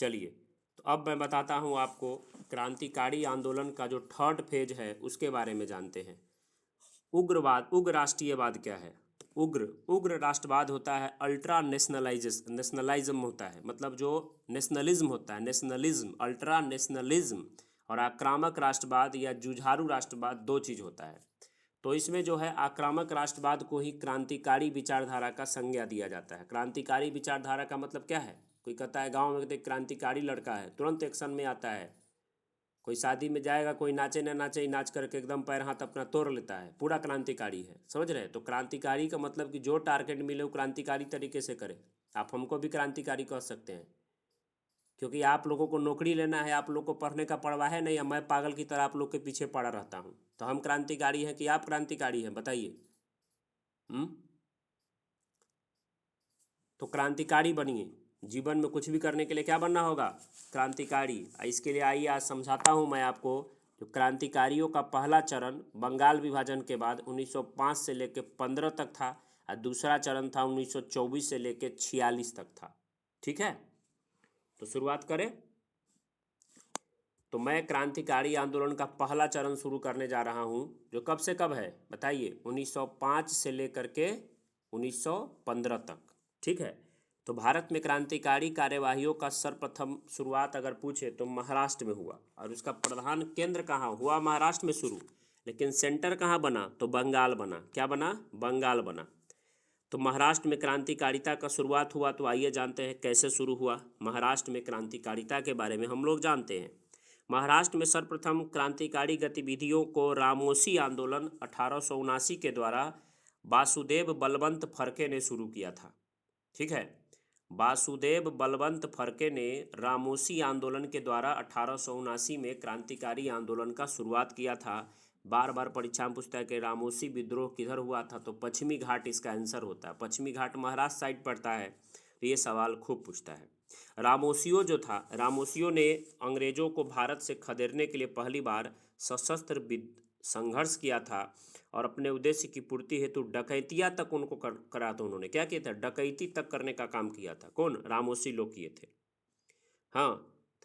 चलिए, तो अब मैं बताता हूँ आपको क्रांतिकारी आंदोलन का जो थर्ड फेज है उसके बारे में जानते हैं। उग्रवाद, उग्र राष्ट्रीयवाद क्या है? उग्र उग्र राष्ट्रवाद होता है अल्ट्रा नेशनलिज्म होता है, मतलब जो नेशनलिज्म होता है, नेशनलिज्म, अल्ट्रा नेशनलिज्म और आक्रामक राष्ट्रवाद या जुझारू राष्ट्रवाद दो चीज़ होता है। तो इसमें जो है आक्रामक राष्ट्रवाद को ही क्रांतिकारी विचारधारा का संज्ञा दिया जाता है। क्रांतिकारी विचारधारा का मतलब क्या है? कोई कहता है गांव में एक क्रांतिकारी लड़का है, तुरंत एक्शन में आता है। कोई शादी में जाएगा, कोई नाचे ना नाचे, ही नाच करके एकदम पैर हाथ अपना तोड़ लेता है, पूरा क्रांतिकारी है। समझ रहे हैं? तो क्रांतिकारी का मतलब कि जो टारगेट मिले वो क्रांतिकारी तरीके से करे। आप हमको भी क्रांतिकारी कह सकते हैं, क्योंकि आप लोगों को नौकरी लेना है, आप लोग को पढ़ने का परवाह है नहीं, या मैं पागल की तरह आप लोग के पीछे पड़ा रहता हूँ। तो हम क्रांतिकारी हैं कि आप क्रांतिकारी हैं, बताइए। तो क्रांतिकारी बनिए। जीवन में कुछ भी करने के लिए क्या बनना होगा? क्रांतिकारी। इसके लिए आइए आज समझाता हूँ मैं आपको। जो क्रांतिकारियों का पहला चरण बंगाल विभाजन के बाद 1905 से लेकर 15 तक था, और दूसरा चरण था 1924 से लेकर 46 तक था। ठीक है, तो शुरुआत करें। तो मैं क्रांतिकारी आंदोलन का पहला चरण शुरू करने जा रहा हूँ, जो कब से कब है बताइए? 1905 से लेकर के 1915 तक। ठीक है, तो भारत में क्रांतिकारी कार्यवाहियों का सर्वप्रथम शुरुआत अगर पूछे तो महाराष्ट्र में हुआ, और उसका प्रधान केंद्र कहाँ हुआ? महाराष्ट्र में शुरू, लेकिन सेंटर कहाँ बना? तो बंगाल बना। क्या बना? बंगाल बना। तो महाराष्ट्र में क्रांतिकारिता का शुरुआत हुआ, तो आइए जानते हैं कैसे शुरू हुआ। महाराष्ट्र में क्रांतिकारिता के बारे में हम लोग जानते हैं। महाराष्ट्र में सर्वप्रथम क्रांतिकारी गतिविधियों को रामोसी आंदोलन 1879 के द्वारा वासुदेव बलवंत फरके ने शुरू किया था। ठीक है, वासुदेव बलवंत फरके ने रामोसी आंदोलन के द्वारा 1879 में क्रांतिकारी आंदोलन का शुरुआत किया था। बार बार परीक्षा में पूछता है कि रामोसी विद्रोह किधर हुआ था, तो पश्चिमी घाट इसका आंसर होता है। पश्चिमी घाट महाराष्ट्र साइड पड़ता है, तो ये सवाल खूब पूछता है। रामोसियों जो था, रामोसियों ने अंग्रेजों को भारत से खदेड़ने के लिए पहली बार सशस्त्र संघर्ष किया था, और अपने उद्देश्य की पूर्ति हेतु डकैतियाँ तक उनको करा था। उन्होंने क्या किया था? डकैती तक करने का काम किया था। कौन? रामोसी लोग किए थे। हाँ,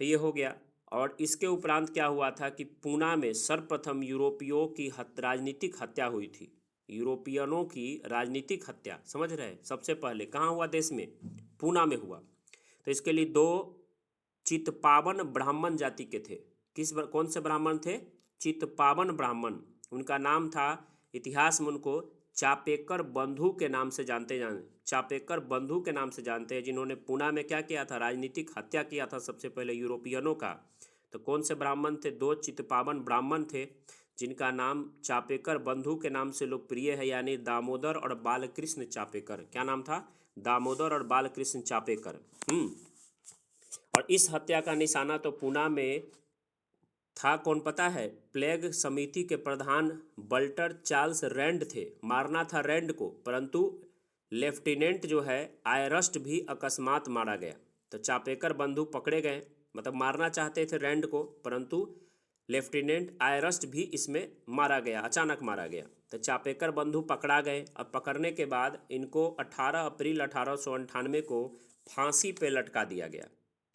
तो ये हो गया। और इसके उपरांत क्या हुआ था कि पूना में सर्वप्रथम यूरोपियों की राजनीतिक हत्या हुई थी। यूरोपियनों की राजनीतिक हत्या, समझ रहे हैं? सबसे पहले कहाँ हुआ? देश में पूना में हुआ। तो इसके लिए दो चित्पावन ब्राह्मण जाति के थे। कौन से ब्राह्मण थे? चित्पावन ब्राह्मण। उनका नाम था, इतिहास में उनको चापेकर बंधु के नाम से चापेकर बंधु के नाम से जानते हैं, जिन्होंने पूना में क्या किया था? राजनीतिक हत्या किया था सबसे पहले यूरोपियनों का। तो कौन से ब्राह्मण थे? दो चित्पावन ब्राह्मण थे, जिनका नाम चापेकर बंधु के नाम से लोकप्रिय है, यानी दामोदर और बालकृष्ण चापेकर। क्या नाम था? दामोदर और बालकृष्ण चापेकर। और इस हत्या का निशाना तो पूना में था कौन पता है? प्लेग समिति के प्रधान बल्टर चार्ल्स रैंड थे। मारना था रैंड को, परंतु लेफ्टिनेंट जो है आयरस्ट भी अकस्मात मारा गया। तो चापेकर बंधु पकड़े गए, मतलब मारना चाहते थे रैंड को, परंतु लेफ्टिनेंट आयरस्ट भी इसमें मारा गया, अचानक मारा गया। तो चापेकर बंधु पकड़ा गए, और पकड़ने के बाद इनको 18 अप्रैल 1898 को फांसी पे लटका दिया गया।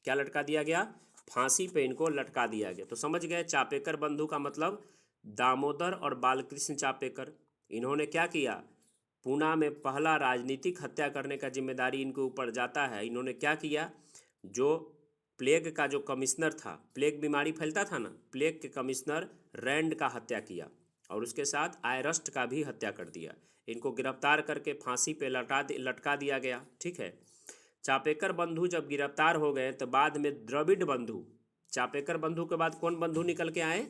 क्या लटका दिया गया? फांसी पे इनको लटका दिया गया। तो समझ गए, चापेकर बंधु का मतलब दामोदर और बालकृष्ण चापेकर। इन्होंने क्या किया? पूना में पहला राजनीतिक हत्या करने का जिम्मेदारी इनके ऊपर जाता है। इन्होंने क्या किया? जो प्लेग का जो कमिश्नर था, प्लेग बीमारी फैलता था ना, प्लेग के कमिश्नर रैंड का हत्या किया, और उसके साथ आयरस्ट का भी हत्या कर दिया। इनको गिरफ्तार करके फांसी पे लटका दिया गया। ठीक है, चापेकर बंधु जब गिरफ्तार हो गए तो बाद में द्रविड़ बंधु, चापेकर बंधु के बाद कौन बंधु निकल के आए?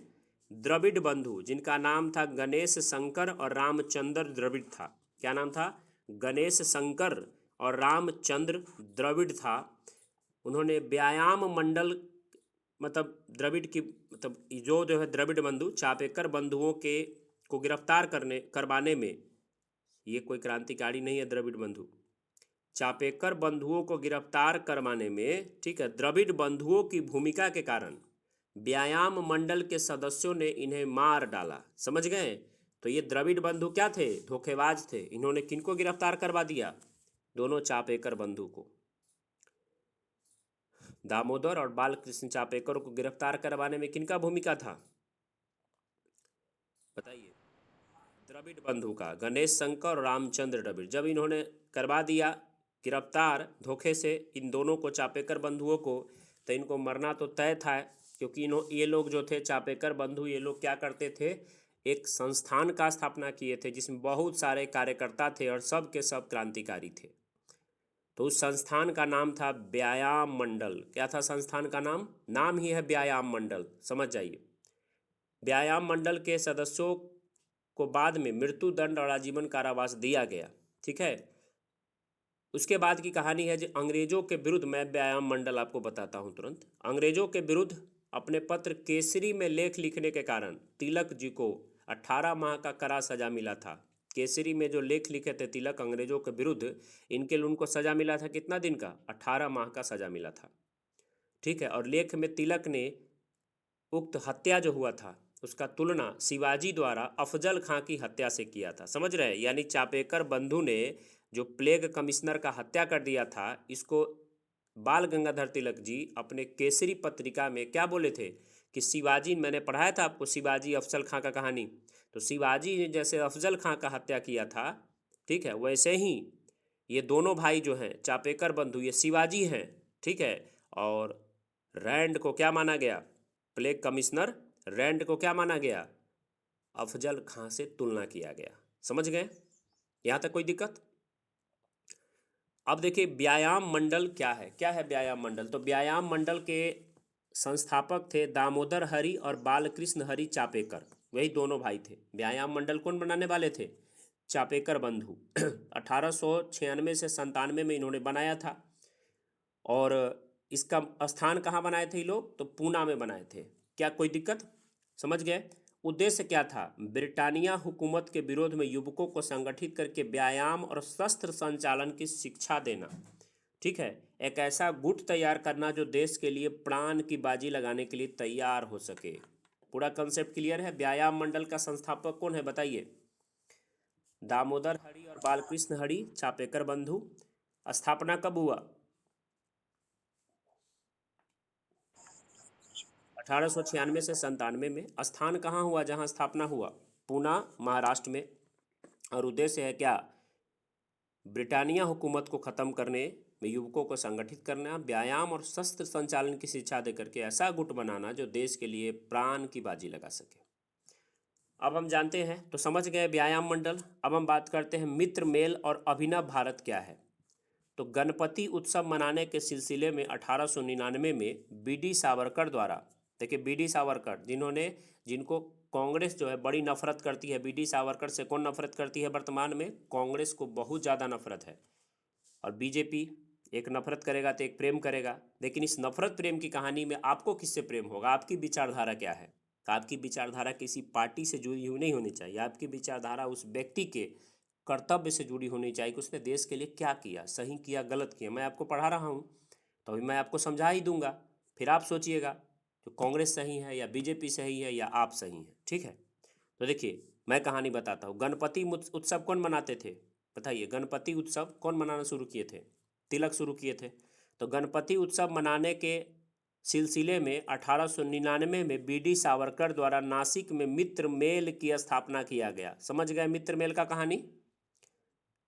द्रविड़ बंधु, जिनका नाम था गणेश शंकर और रामचंद्र द्रविड़ था। क्या नाम था? गणेश शंकर और रामचंद्र द्रविड़ था। उन्होंने व्यायाम मंडल, मतलब द्रविड़ की, मतलब जो है द्रविड़ बंधु चापेकर बंधुओं के को गिरफ्तार करवाने में, ये कोई क्रांतिकारी नहीं है द्रविड़ बंधु। चापेकर बंधुओं को गिरफ्तार करवाने में, ठीक है, द्रविड़ बंधुओं की भूमिका के कारण व्यायाम मंडल के सदस्यों ने इन्हें मार डाला। समझ गए? तो ये द्रविड़ बंधु क्या थे? धोखेबाज थे। इन्होंने किनको गिरफ्तार करवा दिया? दोनों चापेकर बंधु को। दामोदर और बाल कृष्ण चापेकर को गिरफ्तार करवाने में किनका भूमिका था, बताइए। द्रविड़ बंधु का, गणेश शंकर और रामचंद्र द्रविड़। जब इन्होंने करवा दिया गिरफ्तार धोखे से इन दोनों को, चापेकर बंधुओं को, तो इनको मरना तो तय था, क्योंकि ये लोग जो थे चापेकर बंधु, ये लोग क्या करते थे, एक संस्थान का स्थापना किए थे जिसमें बहुत सारे कार्यकर्ता थे और सब के सब क्रांतिकारी थे। तो उस संस्थान का नाम था व्यायाम मंडल। क्या था संस्थान का नाम? नाम ही है व्यायाम मंडल, समझ जाइए। व्यायाम मंडल के सदस्यों को बाद में मृत्यु दंड और आजीवन कारावास दिया गया, ठीक है। उसके बाद की कहानी है जो अंग्रेजों के विरुद्ध, मैं व्यायाम मंडल आपको बताता हूँ तुरंत। अंग्रेजों के विरुद्ध अपने पत्र केसरी में लेख लिखने के कारण तिलक जी को 18 माह का कड़ा सजा मिला था। केसरी में जो लेख लिखे थे तिलक अंग्रेजों के विरुद्ध, इनके लिए उनको सजा मिला था कितना दिन का? 18 माह का सजा मिला था, ठीक है। और लेख में तिलक ने उक्त हत्या जो हुआ था उसका तुलना शिवाजी द्वारा अफजल खां की हत्या से किया था, समझ रहे हैं। यानी चापेकर बंधु ने जो प्लेग कमिश्नर का हत्या कर दिया था, इसको बाल गंगाधर तिलक जी अपने केसरी पत्रिका में क्या बोले थे कि शिवाजी, मैंने पढ़ाया था आपको शिवाजी अफजल खां का कहानी, तो शिवाजी ने जैसे अफजल खां का हत्या किया था, ठीक है, वैसे ही ये दोनों भाई जो हैं चापेकर बंधु, ये शिवाजी हैं, ठीक है। और रैंड को क्या माना गया? प्लेग कमिश्नर रैंड को क्या माना गया? अफजल खां से तुलना किया गया, समझ गए? यहाँ तक कोई दिक्कत? अब देखिए व्यायाम मंडल क्या है, क्या है व्यायाम मंडल? तो व्यायाम मंडल के संस्थापक थे दामोदर हरि और बालकृष्ण हरि चापेकर, वही दोनों भाई थे। व्यायाम मंडल कौन बनाने वाले थे? चापेकर बंधु। 1896 से 97 में इन्होंने बनाया था। और इसका स्थान कहाँ बनाए थे ये लोग? तो पूना में बनाए थे। क्या कोई दिक्कत? समझ गए? उद्देश्य क्या था? ब्रिटानिया हुकूमत के विरोध में युवकों को संगठित करके व्यायाम और शस्त्र संचालन की शिक्षा देना, ठीक है। एक ऐसा गुट तैयार करना जो देश के लिए प्राण की बाजी लगाने के लिए तैयार हो सके। पूरा कंसेप्ट क्लियर है? व्यायाम मंडल का संस्थापक कौन है बताइए? दामोदर हरि और बालकृष्ण हरि चापेकर बंधु। स्थापना कब हुआ? 1896 से 97 में। स्थान कहाँ हुआ जहाँ स्थापना हुआ? पूना, महाराष्ट्र में। और उद्देश्य है क्या? ब्रिटानिया हुकूमत को ख़त्म करने में युवकों को संगठित करना, व्यायाम और शस्त्र संचालन की शिक्षा देकर के ऐसा गुट बनाना जो देश के लिए प्राण की बाजी लगा सके। अब हम जानते हैं, तो समझ गए व्यायाम मंडल। अब हम बात करते हैं मित्र मेल और अभिनव भारत क्या है। तो गणपति उत्सव मनाने के सिलसिले में 1899 में बीडी सावरकर द्वारा, देखिए बीडी सावरकर जिनको कांग्रेस जो है बड़ी नफरत करती है, बीडी सावरकर से कौन नफरत करती है वर्तमान में? कांग्रेस को बहुत ज़्यादा नफरत है। और बीजेपी एक नफरत करेगा तो एक प्रेम करेगा, लेकिन इस नफरत प्रेम की कहानी में आपको किससे प्रेम होगा? आपकी विचारधारा क्या है? तो आपकी विचारधारा किसी पार्टी से जुड़ी हुई नहीं होनी चाहिए। आपकी विचारधारा उस व्यक्ति के कर्तव्य से जुड़ी होनी चाहिए कि उसने देश के लिए क्या किया, सही किया गलत किया। मैं आपको पढ़ा रहा हूँ तो अभी मैं आपको समझा ही दूंगा, फिर आप सोचिएगा तो कांग्रेस सही है या बीजेपी सही है या आप सही हैं, ठीक है। तो देखिए मैं कहानी बताता हूँ। गणपति उत्सव कौन मनाते थे बताइए? गणपति उत्सव कौन मनाना शुरू किए थे? तिलक शुरू किए थे। तो गणपति उत्सव मनाने के सिलसिले में 1899 में बीडी सावरकर द्वारा नासिक में मित्र मेल की स्थापना किया गया। समझ गए मित्र मेल का कहानी?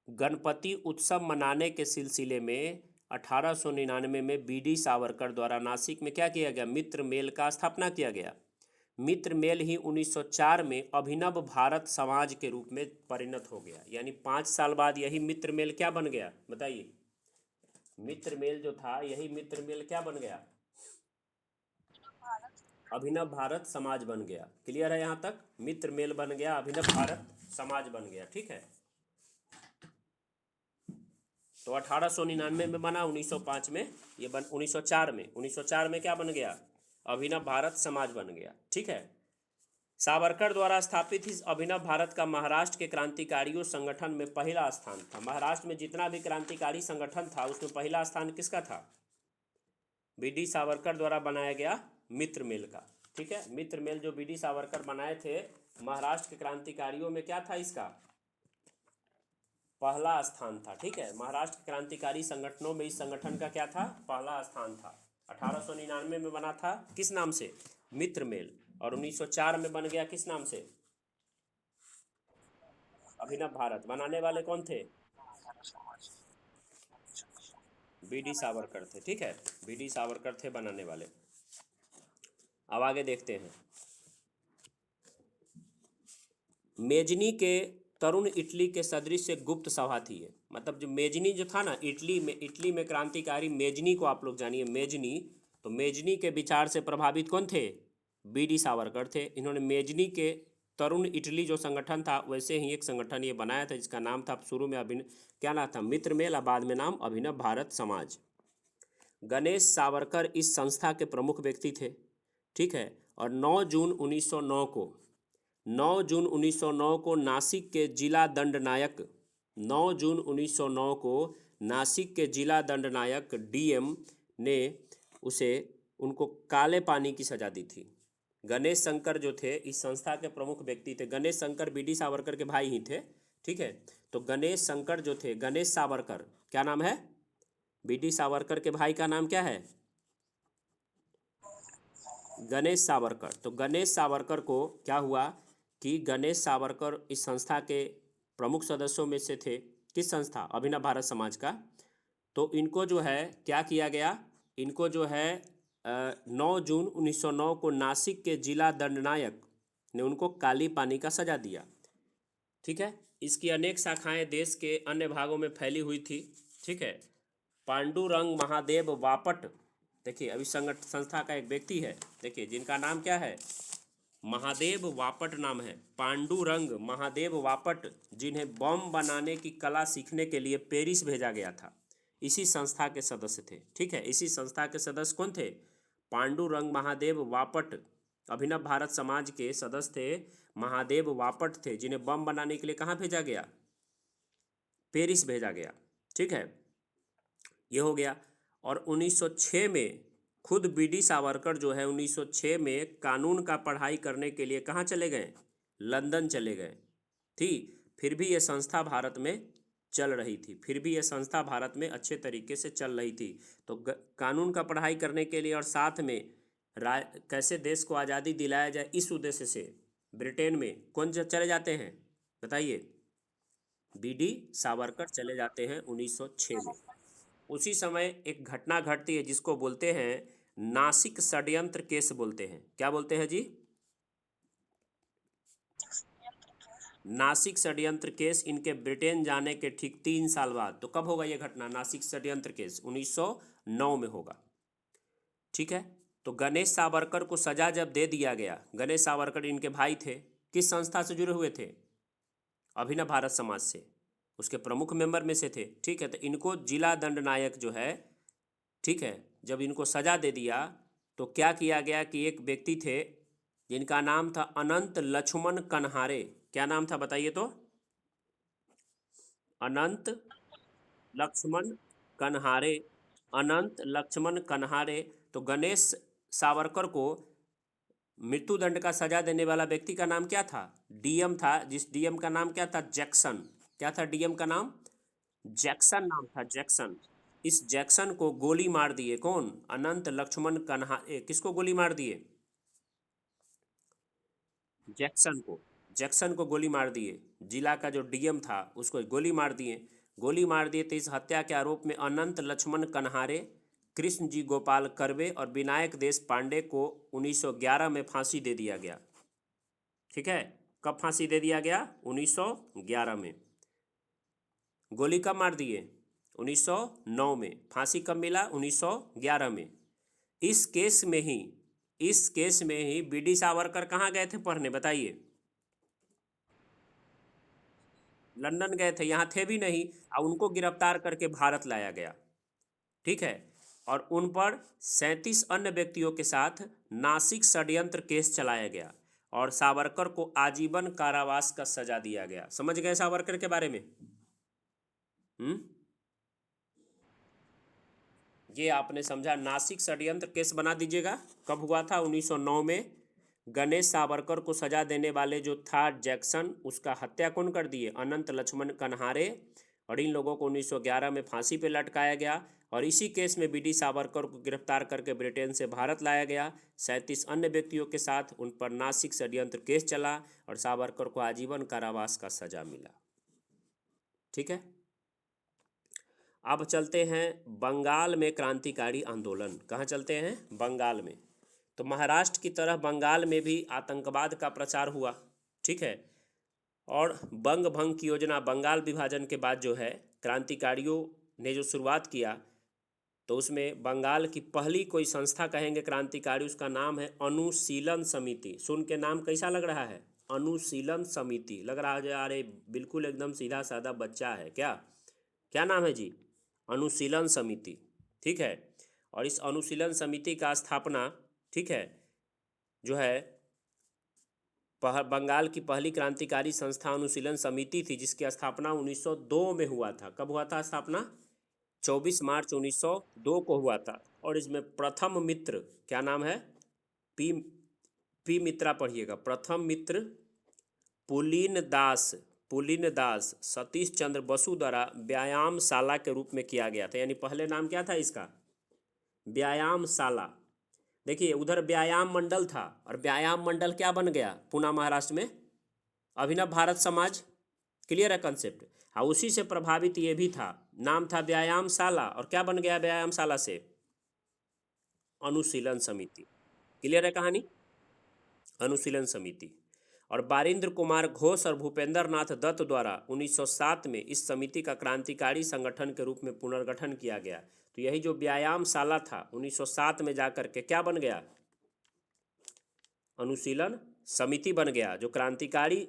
गणपति उत्सव मनाने के सिलसिले में 1899 में बीडी सावरकर द्वारा नासिक में क्या किया गया? मित्र मेल का स्थापना किया गया। मित्र मेल ही 1904 में अभिनव भारत समाज के रूप में परिणत हो गया। यानी 5 साल बाद यही मित्र मेल क्या बन गया बताइए? मित्र मेल जो था यही मित्र मेल क्या बन गया? अभिनव भारत समाज बन गया। क्लियर है यहाँ तक? मित्र मेल बन गया, अभिनव भारत समाज बन गया, ठीक है। तो 1899 में बना, 1905 में ये 1904 में क्या बन गया? अभिनव भारत समाज बन गया, ठीक है। सावरकर द्वारा स्थापित इस अभिनव भारत का महाराष्ट्र के क्रांतिकारियों संगठन में पहला स्थान था। महाराष्ट्र में जितना भी क्रांतिकारी संगठन था उसमें पहला स्थान किसका था? बीडी सावरकर द्वारा बनाया गया मित्र मेल का, ठीक है। मित्र मेल जो बीडी सावरकर बनाए थे महाराष्ट्र के क्रांतिकारियों में क्या था? इसका पहला स्थान था, ठीक है। महाराष्ट्र के क्रांतिकारी संगठनों में इस संगठन का क्या था? पहला स्थान था। 1899 में बना था किस नाम से? मित्र मेल। और 1904 में बन गया किस नाम से? अभिनव भारत। बनाने वाले कौन थे? बीडी सावरकर थे। ठीक है, बीडी सावरकर थे बनाने वाले। अब आगे देखते हैं। मेजनी के तरुण इटली के सदृश से गुप्त सभा थी ये। मतलब जो मेजनी जो था ना, इटली में क्रांतिकारी मेजनी को आप लोग जानिए, मेजनी। तो मेजनी के विचार से प्रभावित कौन थे? बीडी सावरकर थे। इन्होंने मेजनी के तरुण इटली जो संगठन था, वैसे ही एक संगठन ये बनाया था जिसका नाम था शुरू में क्या नाम था? मित्र मेल, और बाद में नाम अभिनव भारत समाज। गणेश सावरकर इस संस्था के प्रमुख व्यक्ति थे। ठीक है। और 9 जून 1909 को 9 जून 1909 को नासिक के जिला दंडनायक 9 जून 1909 को नासिक के जिला दंडनायक डीएम ने उनको काले पानी की सजा दी थी। गणेश शंकर जो थे इस संस्था के प्रमुख व्यक्ति थे। गणेश शंकर बीडी सावरकर के भाई ही थे। ठीक है। तो गणेश शंकर जो थे, गणेश सावरकर, क्या नाम है? बीडी सावरकर के भाई का नाम क्या है? गणेश सावरकर। तो गणेश सावरकर को क्या हुआ कि गणेश सावरकर इस संस्था के प्रमुख सदस्यों में से थे। किस संस्था? अभिनव भारत समाज का। तो इनको जो है क्या किया गया? इनको जो है 9 जून 1909 को नासिक के जिला दंडनायक ने उनको काली पानी का सजा दिया। ठीक है। इसकी अनेक शाखाएं देश के अन्य भागों में फैली हुई थी। ठीक है। पांडुरंग महादेव वापट, देखिए अभी संस्था का एक व्यक्ति है, देखिए जिनका नाम क्या है? महादेव वापट नाम है। पांडुरंग महादेव वापट, जिन्हें बम बनाने की कला सीखने के लिए पेरिस भेजा गया था, इसी संस्था के सदस्य थे। ठीक है। इसी संस्था के सदस्य कौन थे? पांडुरंग महादेव वापट अभिनव भारत समाज के सदस्य थे। महादेव वापट थे, जिन्हें बम बनाने के लिए कहाँ भेजा गया? पेरिस भेजा गया। ठीक है, ये हो गया। और 1906 में खुद बीडी सावरकर जो है 1906 में कानून का पढ़ाई करने के लिए कहाँ चले गए? लंदन चले गए थी। फिर भी ये संस्था भारत में चल रही थी, फिर भी ये संस्था भारत में अच्छे तरीके से चल रही थी। तो कानून का पढ़ाई करने के लिए और साथ में कैसे देश को आज़ादी दिलाया जाए, इस उद्देश्य से ब्रिटेन में कौन चले जाते हैं? बताइए। बीडी सावरकर चले जाते हैं 1906 में। उसी समय एक घटना घटती है जिसको बोलते हैं नासिक षड्यंत्र केस बोलते हैं। क्या बोलते हैं जी? नासिक षड्यंत्र केस। इनके ब्रिटेन जाने के ठीक 3 साल बाद। तो कब होगा ये घटना? नासिक षड्यंत्र केस 1909 में होगा। ठीक है। तो गणेश सावरकर को सजा जब दे दिया गया, गणेश सावरकर इनके भाई थे, किस संस्था से जुड़े हुए थे? अभिनव भारत समाज से, उसके प्रमुख मेंबर में से थे। ठीक है। तो इनको जिला दंडनायक जो है, ठीक है, जब इनको सजा दे दिया तो क्या किया गया कि एक व्यक्ति थे जिनका नाम था अनंत लक्ष्मण कन्हारे। क्या नाम था बताइए तो? अनंत लक्ष्मण कन्हारे। अनंत लक्ष्मण कन्हारे। तो गणेश सावरकर को मृत्युदंड का सजा देने वाला व्यक्ति का नाम क्या था? डीएम था, जिस डीएम का नाम क्या था? जैक्सन। क्या था डीएम का नाम? जैक्सन नाम था, जैक्सन। इस जैक्सन को गोली मार दिए। कौन? अनंत लक्ष्मण कन्हारे। किसको गोली मार दिए? जैक्सन को। जैक्सन को गोली मार दिए। जिला का जो डीएम था उसको गोली मार दिए। गोली मार दिए तो इस हत्या के आरोप में अनंत लक्ष्मण कन्हारे, कृष्ण जी गोपाल करवे और विनायक देश पांडे को 1911 में फांसी दे दिया गया। ठीक है। कब फांसी दे दिया गया? 1911 में। गोली कब मार दिए? 1909 में। फांसी कब मिला? 1911 में। इस केस में ही बीडी सावरकर कहाँ गए थे पढ़ने? बताइए। लंदन गए थे, यहाँ थे भी नहीं, और उनको गिरफ्तार करके भारत लाया गया। ठीक है। और उन पर 37 अन्य व्यक्तियों के साथ नासिक षड्यंत्र केस चलाया गया और सावरकर को आजीवन कारावास का सजा दिया गया। समझ गए सावरकर के बारे में? ये आपने समझा। नासिक षड्यंत्र केस बना दीजिएगा। कब हुआ था? 1909 में। गणेश सावरकर को सजा देने वाले जो था जैक्सन, उसका हत्या कौन कर दिए? अनंत लक्ष्मण कन्हारे। और इन लोगों को 1911 में फांसी पे लटकाया गया और इसी केस में बीडी सावरकर को गिरफ्तार करके ब्रिटेन से भारत लाया गया। 37 अन्य व्यक्तियों के साथ उन पर नासिक षड्यंत्र केस चला और सावरकर को आजीवन कारावास का सजा मिला। ठीक है, अब चलते हैं बंगाल में क्रांतिकारी आंदोलन। कहाँ चलते हैं? बंगाल में। तो महाराष्ट्र की तरह बंगाल में भी आतंकवाद का प्रचार हुआ। ठीक है, और बंग भंग की योजना, बंगाल विभाजन के बाद जो है क्रांतिकारियों ने जो शुरुआत किया, तो उसमें बंगाल की पहली कोई संस्था कहेंगे क्रांतिकारी, उसका नाम है अनुशीलन समिति। सुन के नाम कैसा लग रहा है? अनुशीलन समिति। लग रहा है अरे बिल्कुल एकदम सीधा साधा बच्चा है क्या? क्या नाम है जी? अनुशीलन समिति। ठीक है, और इस अनुशीलन समिति का स्थापना, ठीक है, जो है बंगाल की पहली क्रांतिकारी संस्था अनुशीलन समिति थी, जिसकी स्थापना 1902 में हुआ था। कब हुआ था स्थापना? 24 मार्च 1902 को हुआ था। और इसमें प्रथम मित्र, क्या नाम है? पी पी मित्रा पढ़िएगा। प्रथम मित्र पुलिन दास सतीश चंद्र बसु द्वारा व्यायामशाला के रूप में किया गया था। यानी पहले नाम क्या था इसका? व्यायामशाला। देखिए उधर व्यायाम मंडल था और व्यायाम मंडल क्या बन गया पुणे महाराष्ट्र में? अभिनव भारत समाज। क्लियर है कंसेप्ट? हाँ, उसी से प्रभावित ये भी था, नाम था व्यायामशाला और क्या बन गया व्यायामशाला से? अनुशीलन समिति। क्लियर है कहानी? अनुशीलन समिति। और बारिंद्र कुमार घोष और भूपेंद्र नाथ दत्त द्वारा 1907 में इस समिति का क्रांतिकारी संगठन के रूप में पुनर्गठन किया गया। तो यही जो व्यायामशाला था 1907 में जाकर के क्या बन गया? अनुशीलन समिति बन गया। जो क्रांतिकारी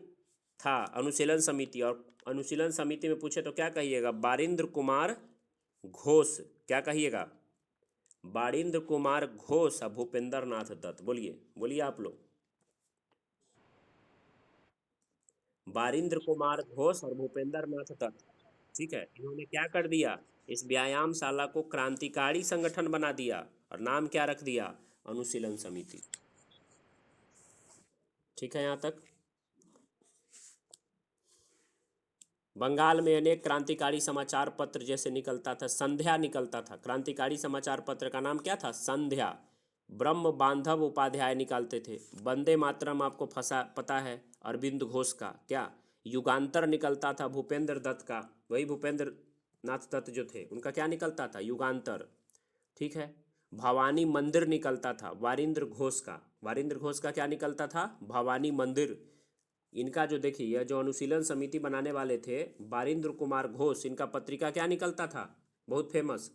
था अनुशीलन समिति, और अनुशीलन समिति में पूछे तो क्या कहिएगा? बारिंद्र कुमार घोष। क्या कहिएगा? बारिंद्र कुमार घोष और भूपेंद्र नाथ दत्त। बोलिए बोलिए आप लोग। बारिंद्र कुमार घोष और भूपेंद्र नाथ दत्त। ठीक है, इन्होंने क्या कर दिया? इस व्यायामशाला को क्रांतिकारी संगठन बना दिया और नाम क्या रख दिया? अनुशीलन समिति। ठीक है, यहाँ तक। बंगाल में अनेक क्रांतिकारी समाचार पत्र जैसे निकलता था, संध्या निकलता था। क्रांतिकारी समाचार पत्र का नाम क्या था? संध्या। ब्रह्म बांधव उपाध्याय निकालते थे। वंदे मातरम आपको फंसा पता है, अरविंद घोष का। क्या? युगांतर निकलता था भूपेंद्र दत्त का, वही भूपेंद्र नाथ दत्त जो थे उनका क्या निकलता था? युगांतर। ठीक है, भवानी मंदिर निकलता था वारिंद्र घोष का। वारिंद्र घोष का क्या निकलता था? भवानी मंदिर। इनका जो देखिए यह जो अनुशीलन समिति बनाने वाले थे बारिंद्र कुमार घोष, इनका पत्रिका क्या निकलता था? बहुत फेमस,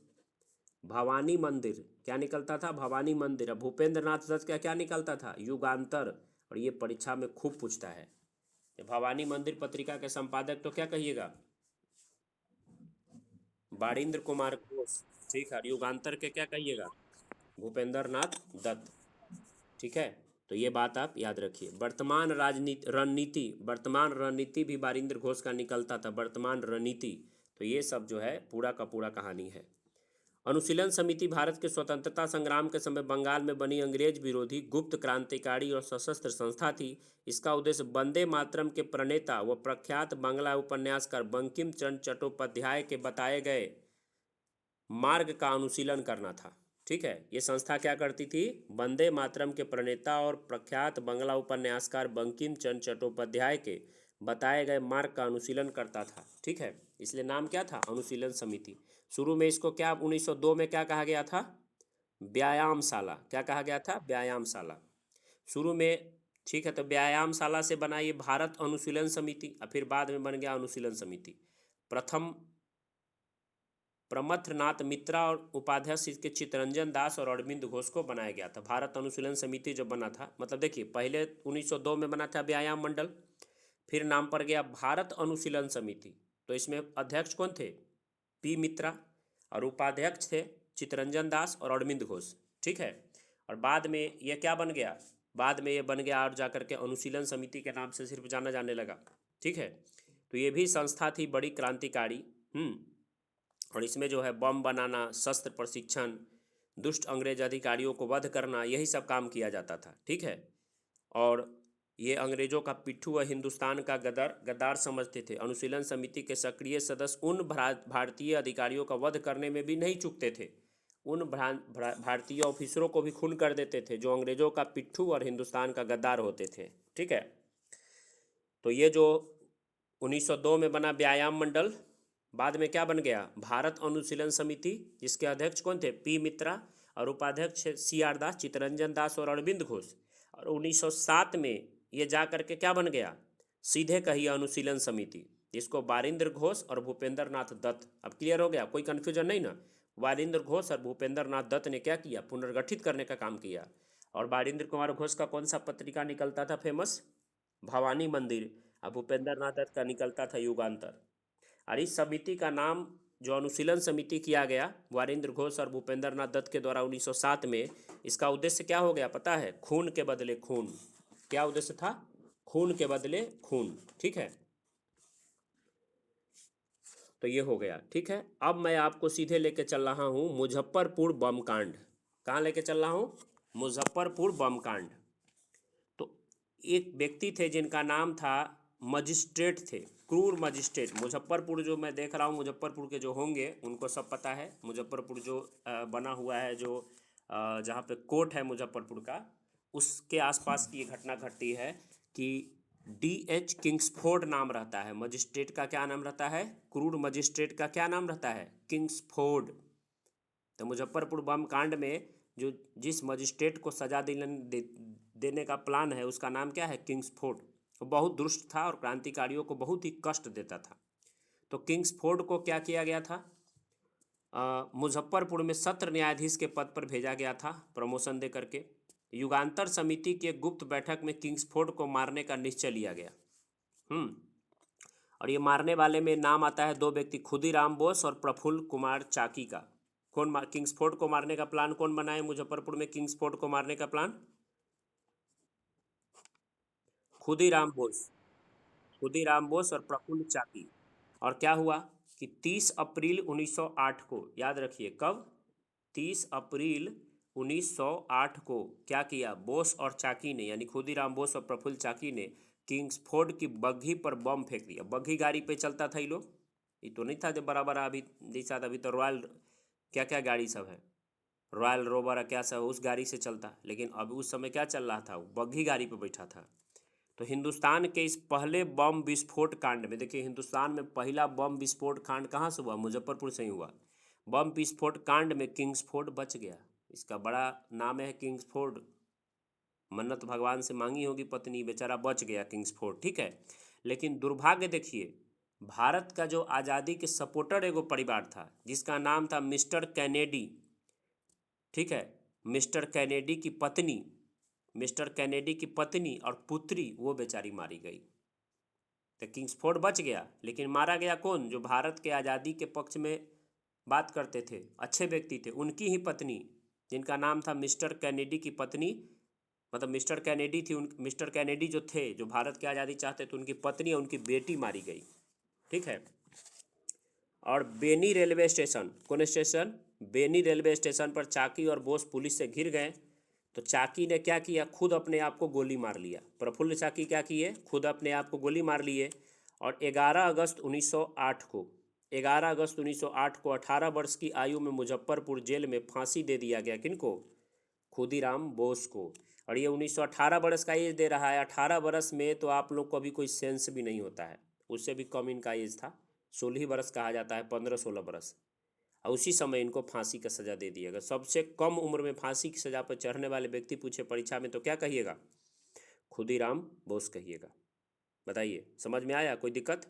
भवानी मंदिर। क्या निकलता था? भवानी मंदिर। अब भूपेंद्र नाथ दत्त का क्या निकलता था? युगांतर। और ये परीक्षा में खूब पूछता है। भवानी मंदिर पत्रिका के संपादक तो क्या कहिएगा? बारिंद्र कुमार घोष। ठीक है, युगांतर के क्या कहिएगा? भूपेंद्र नाथ दत्त। ठीक है, तो ये बात आप याद रखिए। वर्तमान रणनीति भी बारिंद्र घोष का निकलता था। वर्तमान रणनीति। तो ये सब जो है पूरा का पूरा कहानी है। अनुशीलन समिति भारत के स्वतंत्रता संग्राम के समय बंगाल में बनी अंग्रेज विरोधी गुप्त क्रांतिकारी और सशस्त्र संस्था थी। इसका उद्देश्य वंदे मातरम के प्रणेता व प्रख्यात बांग्ला उपन्यासकार बंकिम चंद्र चट्टोपाध्याय के बताए गए मार्ग का अनुशीलन करना था। ठीक है, ये संस्था क्या करती थी? वंदे मातरम के प्रणेता और प्रख्यात बांग्ला उपन्यासकार बंकिम चंद्र चट्टोपाध्याय के बताए गए मार्ग का अनुशीलन करता था। ठीक है, इसलिए नाम क्या था? अनुशीलन समिति। शुरू में इसको क्या 1902 में क्या कहा गया था? व्यायामशाला। क्या कहा गया था? व्यायामशाला शुरू में। ठीक है, तो व्यायामशाला से बना ये भारत अनुशीलन समिति और फिर बाद में बन गया अनुशीलन समिति। प्रथम प्रमथनाथ मित्रा और उपाध्यक्ष इसके चितरंजन दास और अरविंद घोष को बनाया गया था। भारत अनुशीलन समिति जब बना था, मतलब देखिए पहले 1902 में बना था व्यायाम मंडल, फिर नाम पड़ गया भारत अनुशीलन समिति। तो इसमें अध्यक्ष कौन थे? पी मित्रा, और उपाध्यक्ष थे चितरंजन दास और अरविंद घोष। ठीक है, और बाद में यह क्या बन गया? बाद में ये बन गया और जाकर के अनुशीलन समिति के नाम से सिर्फ जाना जाने लगा। ठीक है, तो ये भी संस्था थी बड़ी क्रांतिकारी। और इसमें जो है बम बनाना, शस्त्र प्रशिक्षण, दुष्ट अंग्रेज अधिकारियों को वध करना, यही सब काम किया जाता था। ठीक है, और ये अंग्रेजों का पिट्ठू व हिंदुस्तान का गद्दार समझते थे। अनुशीलन समिति के सक्रिय सदस्य उन भारतीय अधिकारियों का वध करने में भी नहीं चूकते थे। उन भारतीय ऑफिसरों को भी खून कर देते थे जो अंग्रेजों का पिट्ठू और हिंदुस्तान का गद्दार होते थे। ठीक है, तो ये जो 1902 में बना व्यायाम मंडल बाद में क्या बन गया, भारत अनुशीलन समिति, जिसके अध्यक्ष कौन थे, पी मित्रा, और उपाध्यक्ष सी आर दास, चित्तरंजन दास और अरविंद घोष। और 1907 में ये जा करके क्या बन गया, सीधे कहिए अनुशीलन समिति, जिसको बारिंद्र घोष और भूपेंद्र नाथ दत्त, अब क्लियर हो गया, कोई कन्फ्यूजन नहीं ना। बारिंद्र घोष और भूपेंद्र नाथ दत्त ने क्या किया, पुनर्गठित करने का काम किया। और बारिंद्र कुमार घोष का कौन सा पत्रिका निकलता था फेमस, भवानी मंदिर, और भूपेंद्र नाथ दत्त का निकलता था युगांतर। और इस समिति का नाम जो अनुशीलन समिति किया गया वारिंद्र घोष और भूपेंद्र नाथ दत्त के द्वारा 1907 में, इसका उद्देश्य क्या हो गया पता है, खून के बदले खून। क्या उद्देश्य था, खून के बदले खून। ठीक है, तो ये हो गया। ठीक है, अब मैं आपको सीधे लेके चल रहा हूँ मुजफ्फरपुर बम कांड। कहाँ लेके चल रहा हूँ, मुजफ्फरपुर बम कांड। तो एक व्यक्ति थे जिनका नाम था, मजिस्ट्रेट थे, क्रूर मजिस्ट्रेट। मुजफ्फरपुर जो मैं देख रहा हूँ, मुजफ्फरपुर के जो होंगे उनको सब पता है, मुजफ्फरपुर जो बना हुआ है, जो जहाँ पे कोर्ट है मुजफ्फरपुर का, उसके आसपास की ये घटना घटती है कि D.H. किंग्सफोर्ड नाम रहता है मजिस्ट्रेट का। क्या नाम रहता है, क्रूर मजिस्ट्रेट का क्या नाम रहता है, किंग्सफोर्ड। तो मुजफ्फरपुर बम कांड में जो जिस मजिस्ट्रेट को सजा देने का प्लान है उसका नाम क्या है, किंग्सफोर्ड। वो बहुत दुष्ट था और क्रांतिकारियों को बहुत ही कष्ट देता था। तो किंग्सफोर्ड को क्या किया गया था, मुजफ्फरपुर में सत्र न्यायाधीश के पद पर भेजा गया था प्रमोशन दे करके। युगांतर समिति की एक गुप्त बैठक में किंग्सफोर्ड को मारने का निश्चय लिया गया। और ये मारने वाले में नाम आता है दो व्यक्ति, खुदीराम बोस और प्रफुल्ल कुमार चाकी का। किंग्सफोर्ड को मारने का प्लान कौन बनाए मुजफ्फरपुर में, किंग्सफोर्ड को मारने का प्लान खुदीराम बोस, खुदीराम बोस और प्रफुल्ल चाकी। और क्या हुआ कि 30 अप्रैल 1908 को, याद रखिए कब, 30 अप्रैल 1908 को क्या किया, बोस और चाकी ने, यानी खुदीराम बोस और प्रफुल्ल चाकी ने किंग्सफोर्ड की बग्घी पर बम फेंक दिया। बग्घी गाड़ी पे चलता था ये लोग, ये तो नहीं था जो बराबर अभी जैसा, अभी तो रॉयल क्या क्या गाड़ी सब है, रॉयल रोवर क्या सब उस गाड़ी से चलता, लेकिन अभी उस समय क्या चल रहा था, बग्घी गाड़ी पे बैठा था। तो हिंदुस्तान के इस पहले बम विस्फोट कांड में, देखिए हिंदुस्तान में पहला बम विस्फोट कांड कहाँ से हुआ, मुजफ्फरपुर से ही हुआ। बम विस्फोट कांड में किंग्सफोर्ड बच गया, इसका बड़ा नाम है किंग्सफोर्ड। मन्नत भगवान से मांगी होगी पत्नी, बेचारा बच गया किंग्सफोर्ड। ठीक है, लेकिन दुर्भाग्य देखिए, भारत का जो आज़ादी के सपोर्टर एगो परिवार था जिसका नाम था मिस्टर कैनेडी। ठीक है, मिस्टर कैनेडी की पत्नी, मिस्टर कैनेडी की पत्नी और पुत्री वो बेचारी मारी गई। तो किंग्सफोर्ड बच गया, लेकिन मारा गया कौन, जो भारत के आज़ादी के पक्ष में बात करते थे, अच्छे व्यक्ति थे, उनकी ही पत्नी, जिनका नाम था मिस्टर कैनेडी की पत्नी, मतलब मिस्टर कैनेडी थी, मिस्टर कैनेडी जो थे, जो भारत की आज़ादी चाहते थे, उनकी पत्नी और उनकी बेटी मारी गई। ठीक है, और बेनी रेलवे स्टेशन, कौन स्टेशन, बेनी रेलवे स्टेशन पर चाकी और बोस पुलिस से घिर गए। तो चाकी ने क्या किया, खुद अपने आप को गोली मार लिया। प्रफुल्ल चाकी क्या किए, खुद अपने आप को गोली मार लिए। और 11 अगस्त 1908 को, 11 अगस्त 1908 को 18 वर्ष की आयु में मुजफ्फरपुर जेल में फांसी दे दिया गया। किनको, खुदीराम बोस को। और ये 1918 वर्ष का एज दे रहा है। 18 वर्ष में तो आप लोग को अभी कोई सेंस भी नहीं होता है, उससे भी कम इनका एज था, 16 वर्ष कहा जाता है, 15-16 वर्ष। और उसी समय इनको फांसी का सज़ा दे दिया गया। सबसे कम उम्र में फांसी की सज़ा पर चढ़ने वाले व्यक्ति पूछे परीक्षा में तो क्या कहिएगा, खुदीराम बोस कहिएगा। बताइए, समझ में आया, कोई दिक्कत।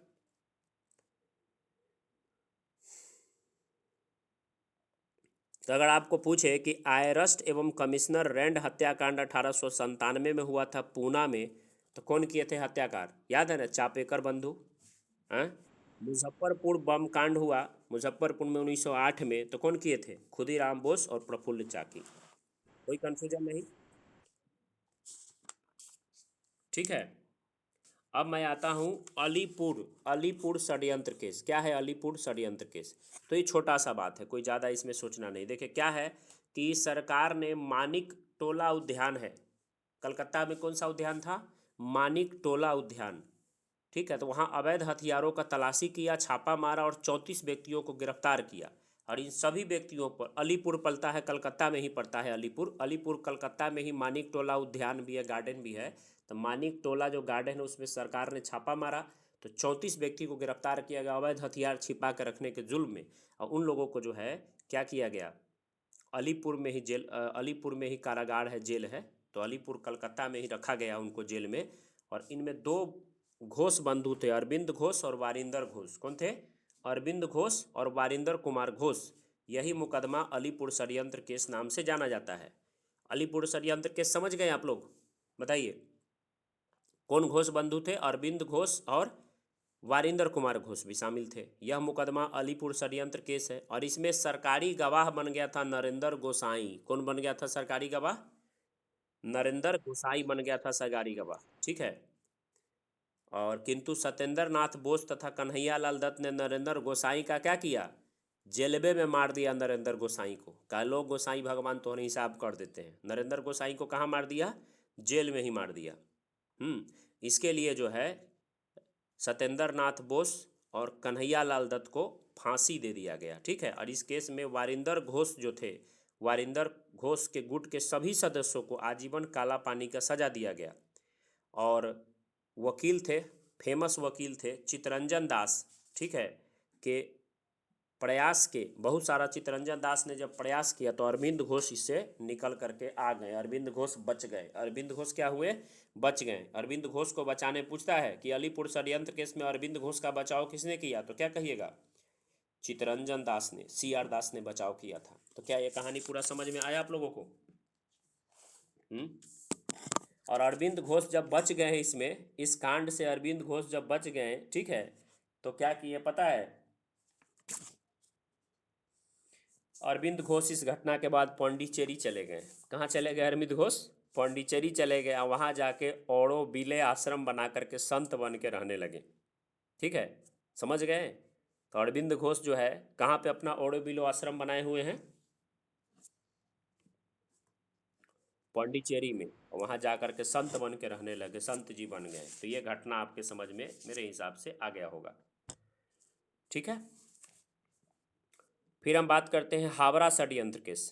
तो अगर आपको पूछे कि आयरस्ट एवं कमिश्नर रैंड हत्याकांड 1897 में हुआ था पूना में, तो कौन किए थे हत्याकार, याद है ना, चापेकर बंधु। हाँ, मुजफ्फरपुर बम कांड हुआ मुजफ्फरपुर में 1908 में, तो कौन किए थे, खुदीराम बोस और प्रफुल्ल चाकी। कोई कंफ्यूजन नहीं। ठीक है, अब मैं आता हूँ अलीपुर, अलीपुर षड्यंत्र केस। क्या है अलीपुर षड्यंत्र केस, तो ये छोटा सा बात है, कोई ज़्यादा इसमें सोचना नहीं। देखिए क्या है कि सरकार ने मानिक टोला उद्यान है, कलकत्ता में कौन सा उद्यान था, मानिक टोला उद्यान। ठीक है, तो वहाँ अवैध हथियारों का तलाशी किया, छापा मारा और 34 व्यक्तियों को गिरफ्तार किया। और इन सभी व्यक्तियों पर, अलीपुर पड़ता है, कलकत्ता में ही पड़ता है अलीपुर, अलीपुर कलकत्ता में ही मानिक टोला उद्यान भी है, गार्डन भी है। तो मानिक टोला जो गार्डन है उसमें सरकार ने छापा मारा, तो 34 व्यक्ति को गिरफ्तार किया गया अवैध हथियार छिपा कर रखने के जुल्म में। और उन लोगों को जो है क्या किया गया, अलीपुर में ही जेल, अलीपुर में ही कारागार है, जेल है, तो अलीपुर कलकत्ता में ही रखा गया उनको जेल में। और इनमें दो घोष बंधु थे, अरविंद घोष और वारिंदर घोष। कौन थे? अरविंद घोष और वारिंदर कुमार घोष। यही मुकदमा अलीपुर षड्यंत्र केस नाम से जाना जाता है। अलीपुर षड्यंत्र केस समझ गए आप लोग? बताइए कौन घोष बंधु थे? अरविंद घोष और वारिंदर कुमार घोष भी शामिल थे। यह मुकदमा अलीपुर षड्यंत्र केस है और इसमें सरकारी गवाह बन गया था नरेंद्र गोसाई। कौन बन गया था सरकारी गवाह? नरेंद्र गोसाई बन गया था सरकारी गवाह। ठीक है, और किंतु सत्येंद्र नाथ बोस तथा कन्हैया लाल दत्त ने नरेंद्र गोसाई का क्या किया? जेलबे में मार दिया नरेंद्र गोसाई को। कहा लोग गोसाई भगवान तोहरे हिसाब कर देते हैं। नरेंद्र गोसाई को कहाँ मार दिया? जेल में ही मार दिया। इसके लिए जो है सत्येंद्र नाथ बोस और कन्हैया लाल दत्त को फांसी दे दिया गया। ठीक है, और इस केस में वारिंदर घोष जो थे, वारिंदर घोष के गुट के सभी सदस्यों को आजीवन काला पानी का सजा दिया गया। और वकील थे, फेमस वकील थे चितरंजन दास। ठीक है, के प्रयास के बहुत सारा चितरंजन दास ने जब प्रयास किया तो अरविंद घोष इससे निकल करके आ गए। अरविंद घोष बच गए। अरविंद घोष क्या हुए? बच गए। अरविंद घोष को बचाने पूछता है कि अलीपुर षड्यंत्र केस में अरविंद घोष का बचाव किसने किया, तो क्या कहिएगा? चितरंजन दास ने, CR दास ने बचाव किया था। तो क्या ये कहानी पूरा समझ में आया आप लोगों को? और अरविंद घोष जब बच गए हैं इसमें, इस कांड से अरविंद घोष जब बच गए, ठीक है, तो क्या किए पता है? अरविंद घोष इस घटना के बाद पौंडीचेरी चले गए। कहाँ चले गए अरविंद घोष? पौंडीचेरी चले गए। वहाँ जाके औड़ो बिले आश्रम बना करके संत बन के रहने लगे। ठीक है, समझ गए? तो अरविंद घोष जो है कहाँ पे अपना औड़ो बिलो आश्रम बनाए हुए हैं? पौंडीचेरी में। वहाँ जा कर के संत बन के रहने लगे, संत जी बन गए। तो ये घटना आपके समझ में मेरे हिसाब से आ गया होगा। ठीक है, फिर हम बात करते हैं हावड़ा षड्यंत्र केस।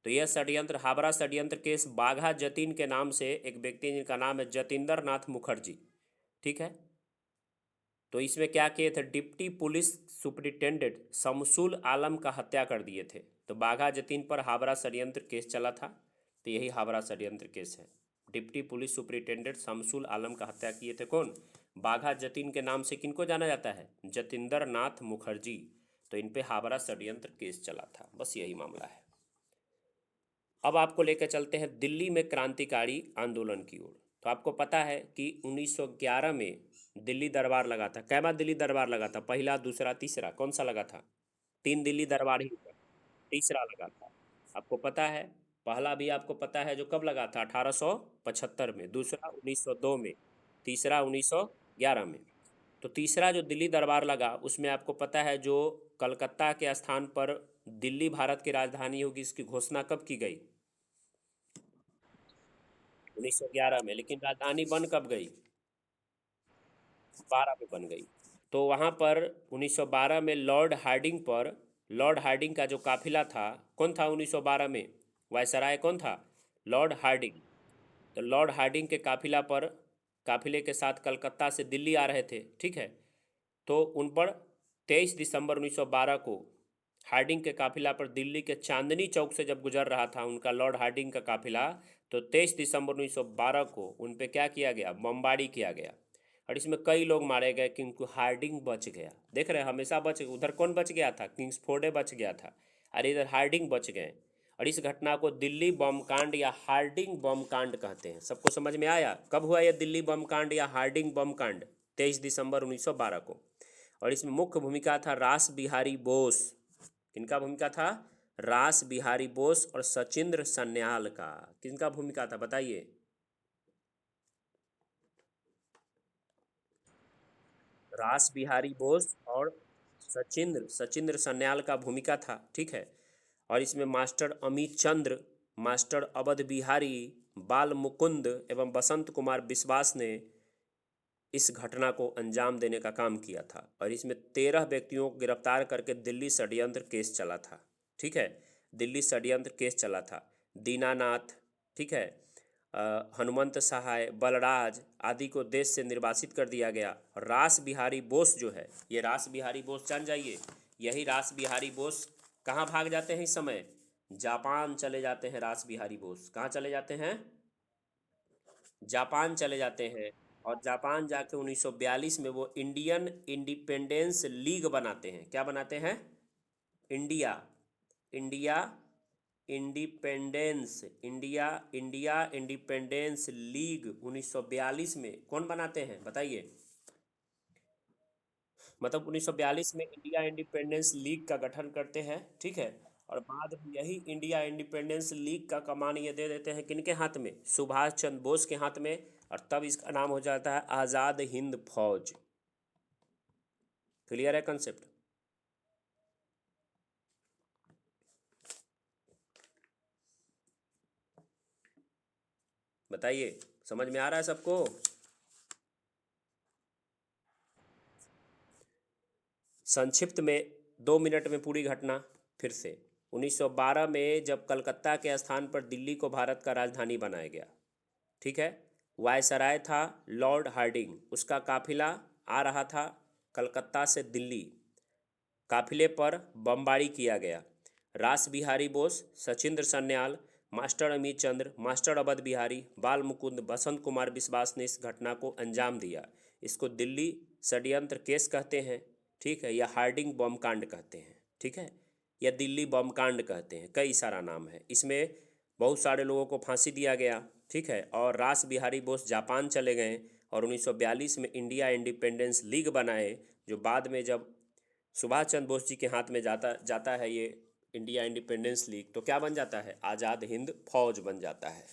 तो यह षड्यंत्र, हावड़ा षड्यंत्र केस बाघा जतीन के नाम से एक व्यक्ति जिनका नाम है जतिंदर नाथ मुखर्जी। ठीक है, तो इसमें क्या किए थे? डिप्टी पुलिस सुपरिटेंडेंट शमसुल आलम का हत्या कर दिए थे। तो बाघा जतीन पर हावड़ा षड्यंत्र केस चला था। तो यही हावड़ा षड्यंत्र केस है। डिप्टी पुलिस सुपरिटेंडेंट शमसुल आलम का हत्या किए थे कौन? बाघा जतीन के नाम से किनको जाना जाता है? जतिंदर नाथ मुखर्जी। तो इन पे हावड़ा षड्यंत्र केस चला था। बस यही मामला है। अब आपको लेकर चलते हैं दिल्ली में क्रांतिकारी आंदोलन की ओर। तो आपको पता है कि 1911 में दिल्ली दरबार लगा था। कै बार दिल्ली दरबार लगा था? पहला, दूसरा, तीसरा, कौन सा लगा था? 3 दिल्ली दरबार ही हुआ, तीसरा लगा था। आपको पता है, पहला भी आपको पता है जो कब लगा था? 1875 में। दूसरा 1902 में। तीसरा 1911 में। तो तीसरा जो दिल्ली दरबार लगा उसमें आपको पता है जो कलकत्ता के स्थान पर दिल्ली भारत की राजधानी होगी, इसकी घोषणा कब की गई? 1911 में। लेकिन राजधानी बन कब गई? 12 में बन गई। तो वहाँ पर 1912 में लॉर्ड हार्डिंग का जो काफिला था, कौन था 1912 में? वायसराय कौन था? Lord Hardinge. तो लॉर्ड हार्डिंग के काफिले के साथ कलकत्ता से दिल्ली आ रहे थे। ठीक है, तो उन पर 23 दिसंबर 1912 को हार्डिंग के काफिला पर दिल्ली के चांदनी चौक से जब गुजर रहा था उनका लॉर्ड हार्डिंग का काफिला, तो 23 दिसंबर 1912 को उन पे क्या किया गया? बमबारी किया गया। और इसमें कई लोग मारे गए किंतु हार्डिंग बच गया। देख रहे हैं, हमेशा बच, उधर कौन बच गया था? किंग्सफोर्ड बच गया था, और इधर हार्डिंग बच गए। और इस घटना को दिल्ली बम कांड या हार्डिंग बम कांड कहते हैं। सबको समझ में आया? कब हुआ यह दिल्ली बम कांड या हार्डिंग बम कांड? 23 दिसंबर 1912 को। और इसमें मुख्य भूमिका था रास बिहारी बोस। किनका भूमिका था? रास बिहारी बोस और सचिंद्र सन्याल का। किनका भूमिका था बताइए? रास बिहारी बोस और सचिंद्र सन्याल का भूमिका था। ठीक है, और इसमें मास्टर अमित चंद्र, मास्टर अवध बिहारी, बाल मुकुंद एवं बसंत कुमार बिस्वास ने इस घटना को अंजाम देने का काम किया था और इसमें 13 व्यक्तियों को गिरफ्तार करके दिल्ली षड्यंत्र केस चला था। ठीक है, दिल्ली षड्यंत्र केस चला था। दीनानाथ, ठीक है, हनुमंत सहाय, बलराज आदि को देश से निर्वासित कर दिया गया। रास बिहारी बोस जो है, ये रास बिहारी बोस जान जाइए, यही रास बिहारी बोस कहाँ भाग जाते हैं इस समय? जापान चले जाते हैं। रास बिहारी बोस कहाँ चले जाते हैं? जापान चले जाते हैं और जापान जाके 1942 में वो इंडियन इंडिपेंडेंस लीग बनाते हैं। क्या बनाते हैं? India India independence India India independence league 1942 में कौन बनाते हैं बताइए? मतलब 1942 में इंडिया इंडिपेंडेंस लीग का गठन करते हैं। ठीक है, और बाद में यही इंडिया इंडिपेंडेंस लीग का कमान ये दे देते हैं किनके हाथ में? सुभाष चंद्र बोस के हाथ में। और तब इसका नाम हो जाता है आज़ाद हिंद फौज। क्लियर है कंसेप्ट? बताइए, समझ में आ रहा है सबको? संक्षिप्त में 2 मिनट में पूरी घटना फिर से। 1912 में जब कलकत्ता के स्थान पर दिल्ली को भारत का राजधानी बनाया गया, ठीक है, वायसराय था लॉर्ड हार्डिंग, उसका काफिला आ रहा था कलकत्ता से दिल्ली। काफिले पर बमबारी किया गया। रास बिहारी बोस, सचिंद्र सन्याल, मास्टर अमित चंद्र, मास्टर अवध बिहारी, बाल मुकुंद, बसंत कुमार बिस्वास ने इस घटना को अंजाम दिया। इसको दिल्ली षड्यंत्र केस कहते हैं, ठीक है, या हार्डिंग बम कांड कहते हैं, ठीक है, या दिल्ली बम कांड कहते हैं, कई सारा नाम है। इसमें बहुत सारे लोगों को फांसी दिया गया, ठीक है, और रास बिहारी बोस जापान चले गए और 1942 में इंडिया इंडिपेंडेंस लीग बनाए, जो बाद में जब सुभाष चंद्र बोस जी के हाथ में जाता जाता है ये इंडिया इंडिपेंडेंस लीग, तो क्या बन जाता है? आज़ाद हिंद फौज बन जाता है।